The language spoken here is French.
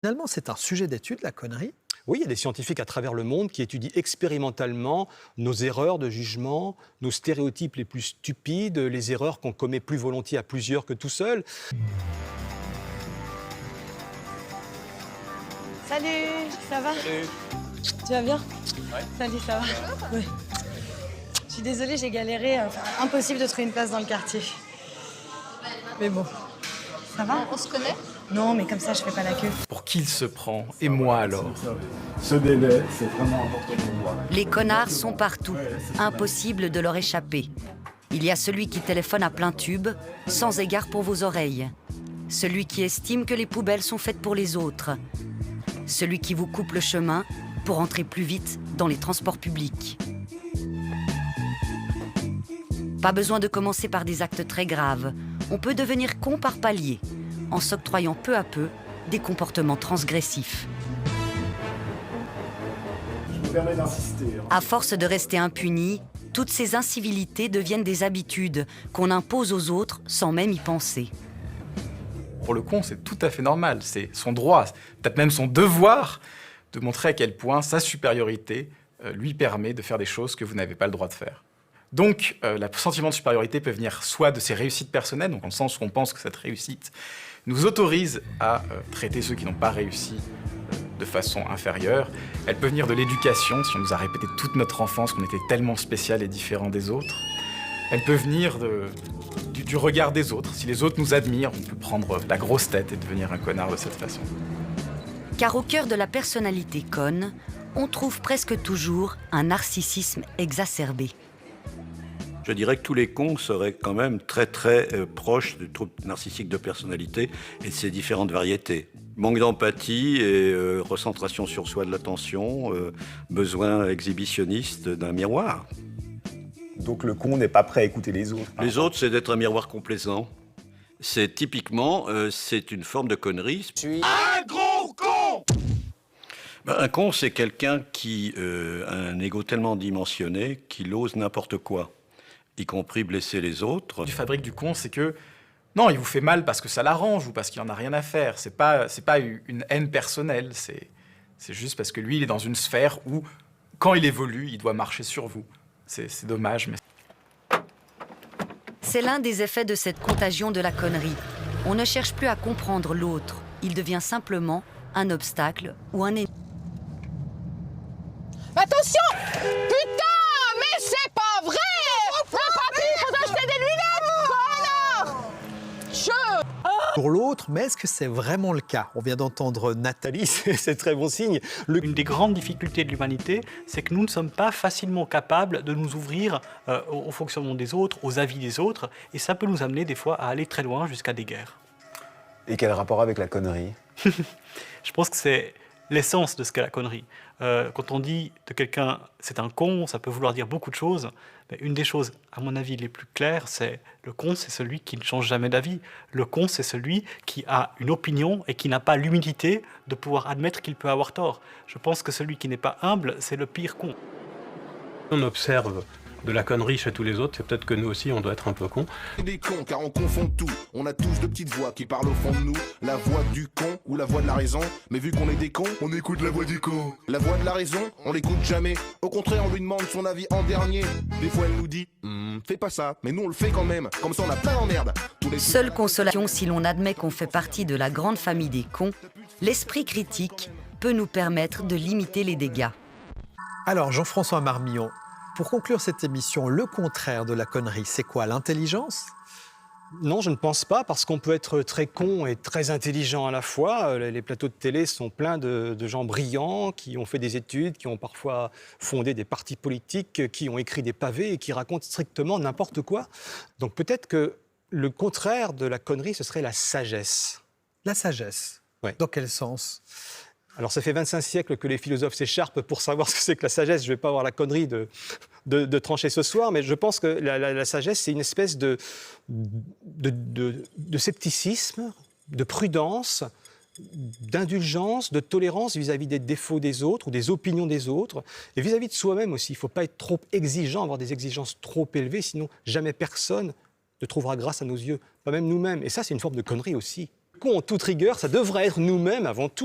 Finalement, c'est un sujet d'étude, la connerie. Oui, il y a des scientifiques à travers le monde qui étudient expérimentalement nos erreurs de jugement, nos stéréotypes les plus stupides, les erreurs qu'on commet plus volontiers à plusieurs que tout seul. Salut, ça va? Salut. Tu vas bien? Ouais. Salut, ça va? Oui. Je suis désolée, j'ai galéré. Impossible de trouver une place dans le quartier. Mais bon, ça va? On se connaît? Non, mais comme ça, je fais pas la queue. Pour qui il se prend? Et moi alors? Ce délai, c'est vraiment important pour moi. Les connards sont partout. Impossible de leur échapper. Il y a celui qui téléphone à plein tube, sans égard pour vos oreilles. Celui qui estime que les poubelles sont faites pour les autres. Celui qui vous coupe le chemin pour entrer plus vite dans les transports publics. Pas besoin de commencer par des actes très graves. On peut devenir con par palier, en s'octroyant peu à peu des comportements transgressifs. Je me permets d'insister. À force de rester impuni, toutes ces incivilités deviennent des habitudes qu'on impose aux autres sans même y penser. Pour le con, c'est tout à fait normal. C'est son droit, peut-être même son devoir, de montrer à quel point sa supériorité lui permet de faire des choses que vous n'avez pas le droit de faire. Donc, le sentiment de supériorité peut venir soit de ses réussites personnelles, donc dans le sens où on pense que cette réussite nous autorise à traiter ceux qui n'ont pas réussi de façon inférieure. Elle peut venir de l'éducation, si on nous a répété toute notre enfance qu'on était tellement spécial et différent des autres. Elle peut venir du regard des autres. Si les autres nous admirent, on peut prendre la grosse tête et devenir un connard de cette façon. Car au cœur de la personnalité conne, on trouve presque toujours un narcissisme exacerbé. Je dirais que tous les cons seraient quand même très proches du trouble narcissique de personnalité et de ses différentes variétés. Manque d'empathie et recentration sur soi de l'attention, besoin exhibitionniste d'un miroir. Donc le con n'est pas prêt à écouter les autres. Les autres, c'est d'être un miroir complaisant. C'est typiquement, c'est une forme de connerie. Je suis un gros con! Un con, c'est quelqu'un qui a un ego tellement dimensionné qu'il ose n'importe quoi, y compris blesser les autres. Du fabrique du con, c'est que non, il vous fait mal parce que ça l'arrange ou parce qu'il en a rien à faire. C'est pas une haine personnelle, c'est juste parce que lui, il est dans une sphère où, quand il évolue, il doit marcher sur vous. C'est dommage, mais... C'est l'un des effets de cette contagion de la connerie. On ne cherche plus à comprendre l'autre. Il devient simplement un obstacle ou un ennemi. Attention! Putain! Mais c'est pas vrai! Le papy, faut acheter des lunettes! Connard! Pour l'autre, mais est-ce que c'est vraiment le cas? On vient d'entendre Nathalie, C'est très bon signe. Une des grandes difficultés de l'humanité, c'est que nous ne sommes pas facilement capables de nous ouvrir au fonctionnement des autres, aux avis des autres, et ça peut nous amener des fois à aller très loin jusqu'à des guerres. Et quel rapport avec la connerie? Je pense que c'est l'essence de ce qu'est la connerie. Quand on dit de quelqu'un « c'est un con », ça peut vouloir dire beaucoup de choses, mais une des choses, à mon avis, les plus claires, c'est le con, c'est celui qui ne change jamais d'avis. Le con, c'est celui qui a une opinion et qui n'a pas l'humilité de pouvoir admettre qu'il peut avoir tort. Je pense que celui qui n'est pas humble, c'est le pire con. On observe de la connerie chez tous les autres, c'est peut-être que nous aussi on doit être un peu cons. Des cons car on confond tout. On a tous de petites voix qui parlent au fond de nous. La voix du con ou la voix de la raison. Mais vu qu'on est des cons, on écoute la voix du con. La voix de la raison, on l'écoute jamais. Au contraire, on lui demande son avis en dernier. Des fois elle nous dit fais pas ça, mais nous on le fait quand même. Comme ça on a plein d'emmerdes. Seule consolation si l'on admet qu'on fait partie de la grande famille des cons, l'esprit critique peut nous permettre de limiter les dégâts. Alors, Jean-François Marmillon, pour conclure cette émission, le contraire de la connerie, c'est quoi? L'intelligence? Non, je ne pense pas, parce qu'on peut être très con et très intelligent à la fois. Les plateaux de télé sont pleins de gens brillants, qui ont fait des études, qui ont parfois fondé des partis politiques, qui ont écrit des pavés et qui racontent strictement n'importe quoi. Donc peut-être que le contraire de la connerie, ce serait la sagesse. La sagesse? Ouais. Dans quel sens? Alors ça fait 25 siècles que les philosophes s'écharpent pour savoir ce que c'est que la sagesse. Je ne vais pas avoir la connerie de trancher ce soir, mais je pense que la sagesse, c'est une espèce de scepticisme, de prudence, d'indulgence, de tolérance vis-à-vis des défauts des autres ou des opinions des autres, et vis-à-vis de soi-même aussi. Il ne faut pas être trop exigeant, avoir des exigences trop élevées, sinon jamais personne ne trouvera grâce à nos yeux, pas même nous-mêmes. Et ça, c'est une forme de connerie aussi. En toute rigueur, ça devrait être nous-mêmes avant tout.